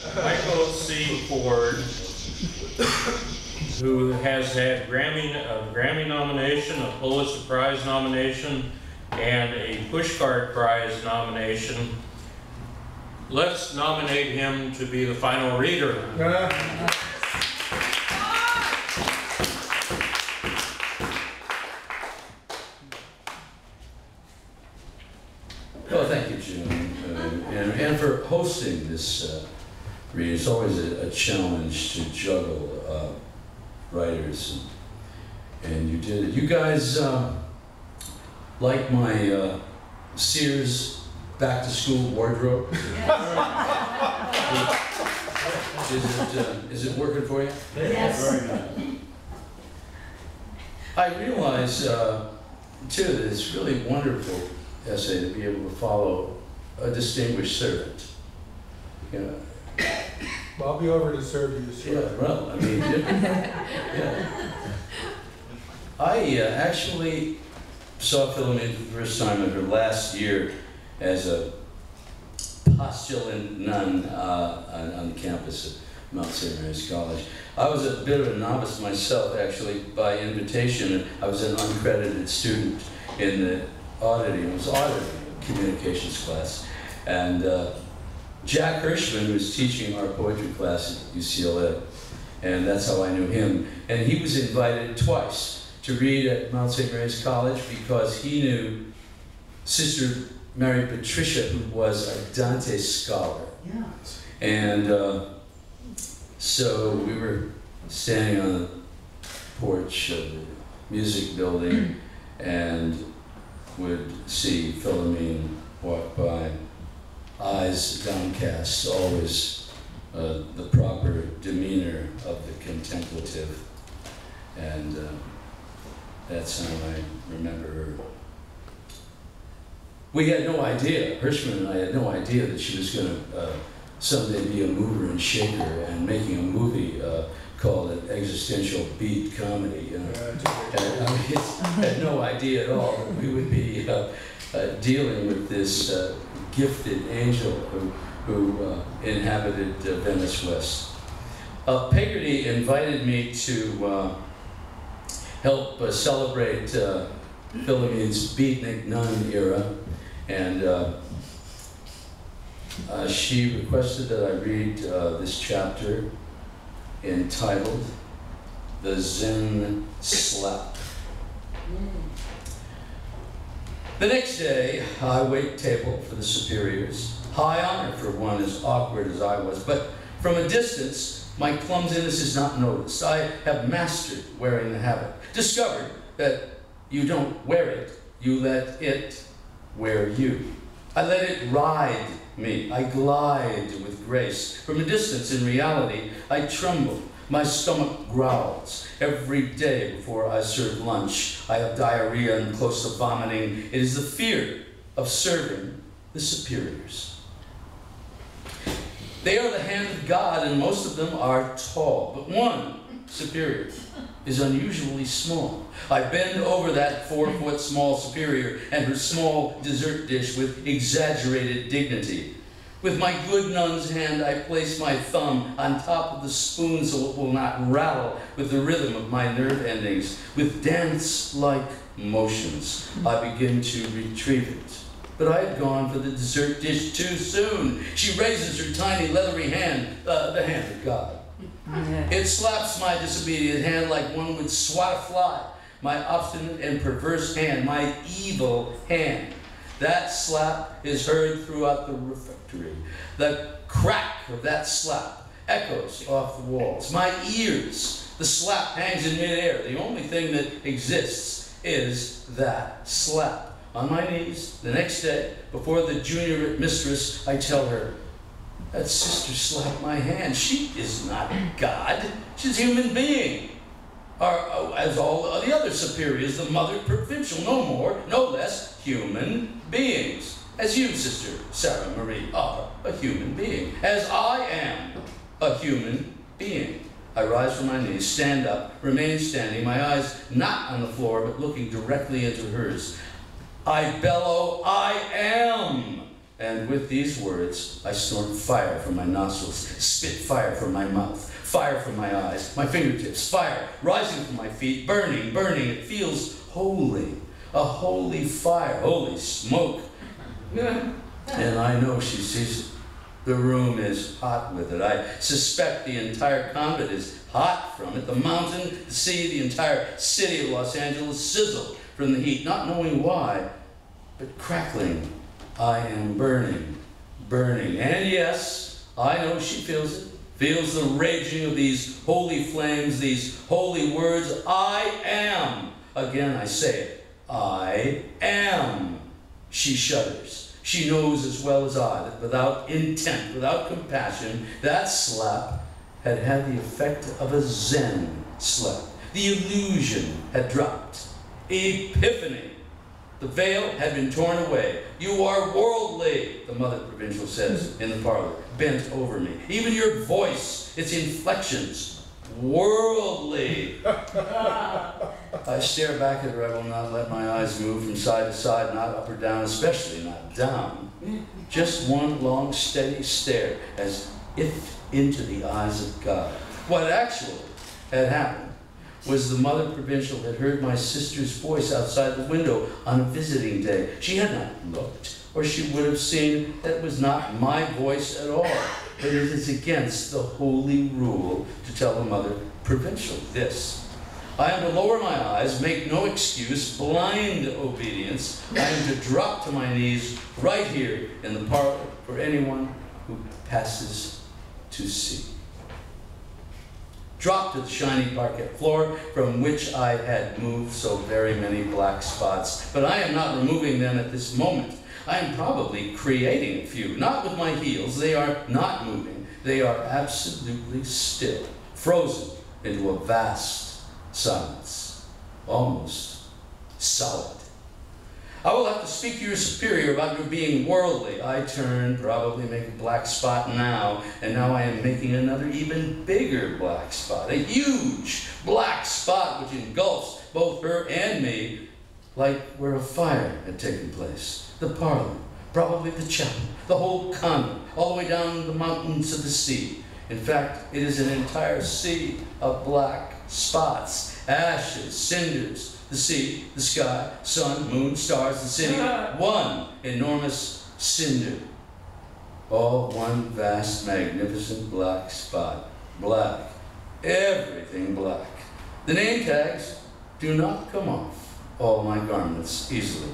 Michael C. Ford, who has had a Grammy nomination, a Pulitzer Prize nomination, and a Pushcart Prize nomination. Let's nominate him to be the final reader. Well, thank you, June, and for hosting this reading. It's always a challenge to juggle writers, and you did it. You guys like my Sears back-to-school wardrobe? Is it working for you? Yes. Very nice. I realize, too, that it's really wonderful essay to be able to follow a distinguished servant. You know. Well, I'll be over to serve you, sir. Yeah, well, I mean, yeah. I actually saw Philomenian for the first time in her last year as a postulant nun on the campus at Mount St. Mary's College. I was a bit of a novice myself, actually, by invitation. I was an uncredited student in the auditing, it was auditing, communications class. And Jack Hirschman, who was teaching our poetry class at UCLA, and that's how I knew him. And he was invited twice to read at Mount St. Mary's College because he knew Sister Mary Patricia, who was a Dante scholar. Yeah. And so we were standing on the porch of the music building and would see Philomene walk by, eyes downcast, always the proper demeanor of the contemplative. And that's how I remember her. We had no idea, Hirschman and I had no idea that she was going to someday be a mover and shaker and making a movie called an existential beat comedy. You know? And, I mean, had no idea at all that we would be dealing with this gifted angel who inhabited Venice West. Pegarty invited me to help celebrate Philomene's beatnik nun era, and she requested that I read this chapter entitled The ZEN SLAP. The next day, I wait table for the superiors. High honor for one as awkward as I was, but from a distance, my clumsiness is not noticed. I have mastered wearing the habit, discovered that you don't wear it, you let it wear you. I let it ride me. I glide with grace. From a distance, in reality, I tremble. My stomach growls. Every day before I serve lunch, I have diarrhea and close to vomiting. It is the fear of serving the superiors. They are the hand of God, and most of them are tall, but one superior is unusually small. I bend over that 4-foot small superior and her small dessert dish with exaggerated dignity. With my good nun's hand, I place my thumb on top of the spoon so it will not rattle with the rhythm of my nerve endings. With dance-like motions, I begin to retrieve it. But I had gone for the dessert dish too soon. She raises her tiny leathery hand, the hand of God. It slaps my disobedient hand like one would swat a fly. My obstinate and perverse hand, my evil hand. That slap is heard throughout the refectory. The crack of that slap echoes off the walls. My ears, the slap hangs in midair. The only thing that exists is that slap. On my knees, the next day, before the junior mistress, I tell her, that sister slapped my hand. She is not God. She's a human being. As all the other superiors, the mother provincial, no more, no less, human beings. As you, Sister Sarah Marie, are a human being. As I am a human being. I rise from my knees, stand up, remain standing, my eyes not on the floor, but looking directly into hers. I bellow, I am And with these words, I snort fire from my nostrils, spit fire from my mouth, fire from my eyes, my fingertips, fire rising from my feet, burning, burning. It feels holy, a holy fire, holy smoke. And I know she sees it. The room is hot with it. I suspect the entire convent is hot from it. The mountain, the sea, the entire city of Los Angeles sizzle from the heat, not knowing why, but crackling. I am burning, burning. And yes, I know she feels it, feels the raging of these holy flames, these holy words. I am. Again, I say it. I am. She shudders. She knows as well as I that without intent, without compassion, that slap had had the effect of a Zen slap. The illusion had dropped. Epiphany. The veil had been torn away. You are worldly, the Mother Provincial says in the parlor, bent over me. Even your voice, its inflections, worldly. I stare back at her. I will not let my eyes move from side to side, not up or down, especially not down. Just one long, steady stare, as if into the eyes of God. What actually had happened was the Mother Provincial had heard my sister's voice outside the window on a visiting day. She had not looked, or she would have seen that it was not my voice at all. But it is against the holy rule to tell the Mother Provincial this. I am to lower my eyes, make no excuse, blind obedience. I am to drop to my knees right here in the parlor for anyone who passes to see. Drop to the shiny parquet floor from which I had moved so very many black spots. But I am not removing them at this moment. I am probably creating a few, not with my heels. They are not moving. They are absolutely still, frozen into a vast silence, almost solid. I will have to speak to your superior about your being worldly. I turn, probably make a black spot now, and now I am making another even bigger black spot, a huge black spot which engulfs both her and me, like where a fire had taken place. The parlor, probably the chapel, the whole convent, all the way down the mountains of the sea. In fact, it is an entire sea of black spots, ashes, cinders, the sea, the sky, sun, moon, stars, the city, one enormous cinder. All one vast, magnificent black spot. Black. Everything black. The name tags do not come off all my garments easily.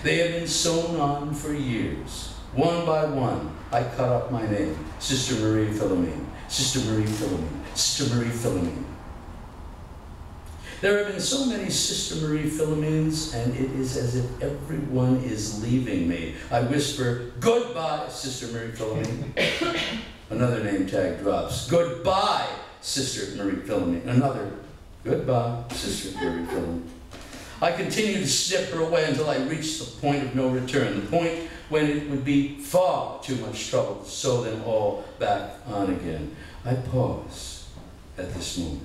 They have been sewn on for years. One by one, I cut up my name. Sister Marie Philomenian. Sister Marie Philomenian. Sister Marie Philomenian. There have been so many Sister Marie Philomenians, and it is as if everyone is leaving me. I whisper, goodbye, Sister Marie Philomenian. Another name tag drops. Goodbye, Sister Marie Philomenian. Another, goodbye, Sister Marie Philomenian. I continue to snip her away until I reach the point of no return, the point when it would be far too much trouble to sew them all back on again. I pause at this moment.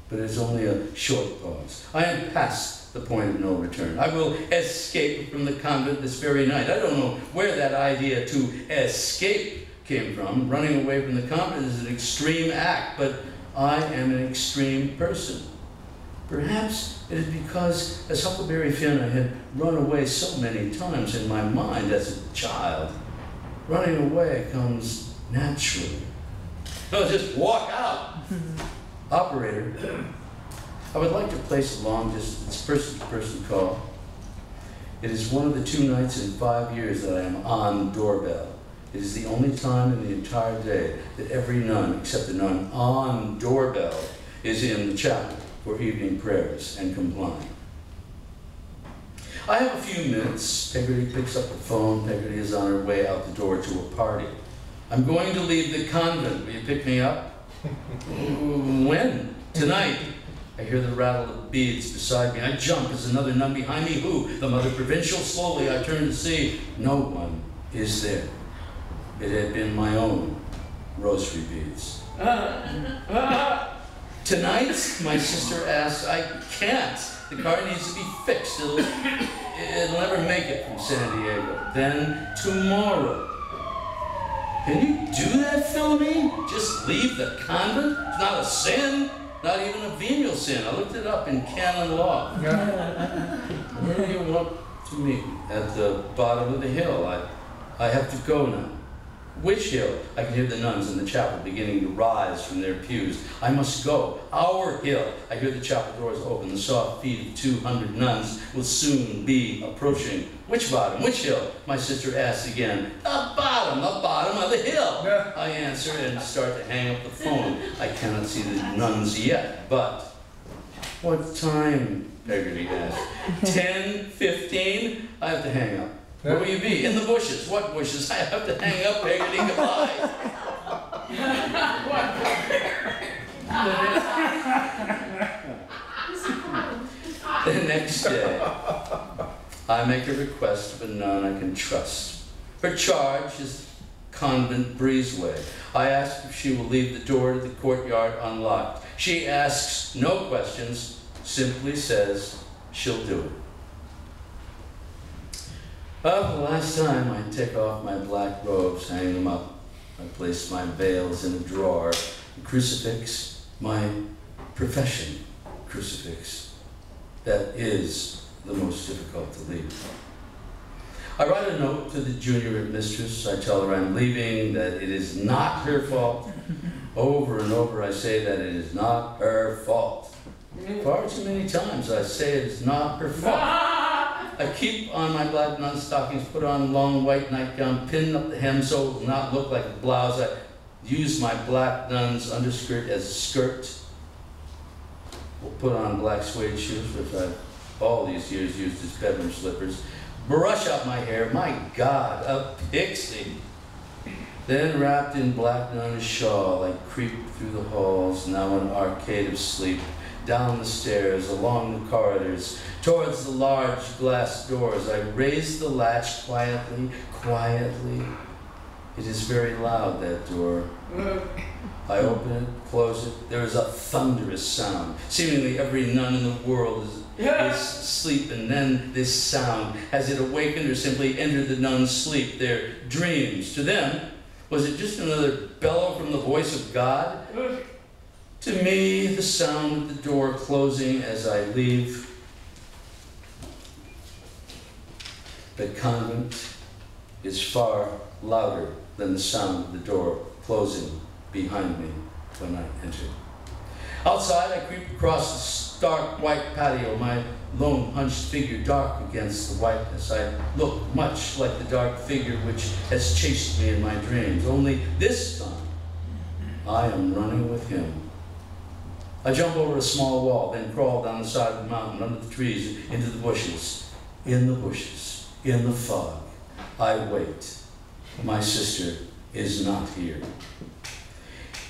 But it's only a short pause. I am past the point of no return. I will escape from the convent this very night. I don't know where that idea to escape came from. Running away from the convent is an extreme act, but I am an extreme person. Perhaps it is because, as Huckleberry Finn, I had run away so many times in my mind as a child. Running away comes naturally. No, just walk out. Operator, I would like to place a long-distance person-to-person call. It is one of the 2 nights in 5 years that I am on doorbell. It is the only time in the entire day that every nun, except the nun on doorbell, is in the chapel for evening prayers and complying. I have a few minutes. Pegarty picks up the phone. Pegarty is on her way out the door to a party. I'm going to leave the convent. Will you pick me up? When? Tonight. I hear the rattle of beads beside me. I jump as another nun behind me. Who? The Mother Provincial. Slowly I turn to see. No one is there. It had been my own rosary beads. Tonight, my sister asks, I can't. The car needs to be fixed. It'll never make it from San Diego. Then tomorrow. Can you do that, Philomene? Just leave the convent? It's not a sin, not even a venial sin. I looked it up in canon law. Where do you want to meet? At the bottom of the hill. I have to go now. Which hill? I can hear the nuns in the chapel beginning to rise from their pews. I must go. Our hill. I hear the chapel doors open. The soft feet of 200 nuns will soon be approaching. Which bottom? Which hill? My sister asks again. The bottom of the hill. Yeah. I answer and start to hang up the phone. I cannot see the nuns yet, but what time? Pegarty asks. 10:15. I have to hang up. Where will you be? In the bushes. What bushes? I have to hang up, Pegarty. Goodbye. The next day, I make a request of a nun I can trust. Her charge is convent breezeway. I ask if she will leave the door to the courtyard unlocked. She asks no questions, simply says she'll do it. Well, the last time I take off my black robes, hang them up. I place my veils in a drawer. The crucifix, my profession crucifix. That is the most difficult to leave. I write a note to the junior mistress. I tell her I'm leaving, that it is not her fault. Over and over I say that it is not her fault. Far too many times I say it is not her fault. I keep on my black nun stockings, put on a long white nightgown, pin up the hem so it will not look like a blouse. I use my black nun's underskirt as a skirt. We'll put on black suede shoes, which I've all these years used as bedroom slippers. Brush up my hair, my God, a pixie. Then wrapped in black nun's shawl, I creep through the halls, now an arcade of sleep, down the stairs, along the corridors, towards the large glass doors. I raise the latch quietly, quietly. It is very loud, that door. I open it, close it. There is a thunderous sound. Seemingly every nun in the world is asleep, and then this sound, has it awakened or simply entered the nun's sleep, their dreams? To them, was it just another bellow from the voice of God? To me, the sound of the door closing as I leave the convent is far louder than the sound of the door closing behind me when I enter. Outside, I creep across the stark white patio, my lone hunched figure dark against the whiteness. I look much like the dark figure which has chased me in my dreams, only this time I am running with him. I jump over a small wall, then crawl down the side of the mountain, under the trees, into the bushes. In the bushes, in the fog, I wait. My sister is not here.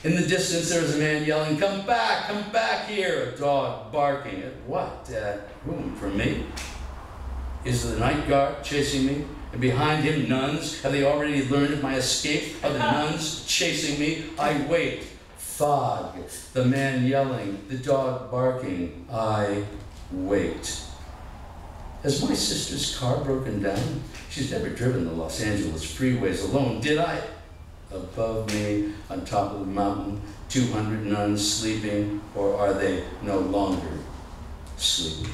In the distance, there is a man yelling, come back here!" A dog barking. At what? At whom? For me? Is the night guard chasing me? And behind him, nuns? Have they already learned of my escape? Are the nuns chasing me? I wait. Fog. The man yelling. The dog barking. I wait. Has my sister's car broken down? She's never driven the Los Angeles freeways alone, did I? Above me, on top of the mountain, 200 nuns sleeping, or are they no longer sleeping?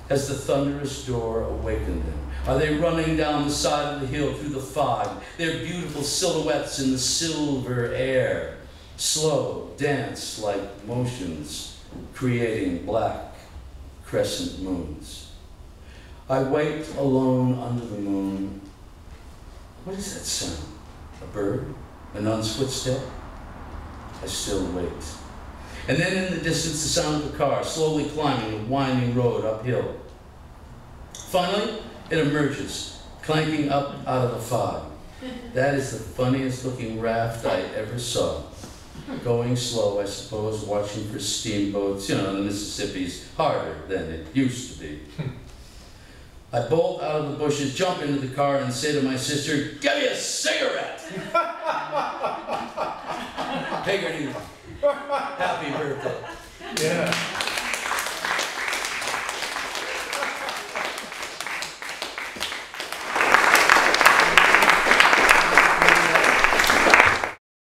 Has the thunderous door awakened them? Are they running down the side of the hill through the fog, their beautiful silhouettes in the silver air? Slow, dance-like motions, creating black crescent moons. I wait alone under the moon. What is that sound? A bird? A nun's footstep? I still wait. And then in the distance, the sound of a car slowly climbing a winding road uphill. Finally, it emerges, clanking up out of the fog. That is the funniest looking raft I ever saw. Going slow, I suppose, watching for steamboats. You know, the Mississippi's harder than it used to be. I bolt out of the bushes, jump into the car, and say to my sister, "Give me a cigarette!" Pegarty Happy birthday. Yeah.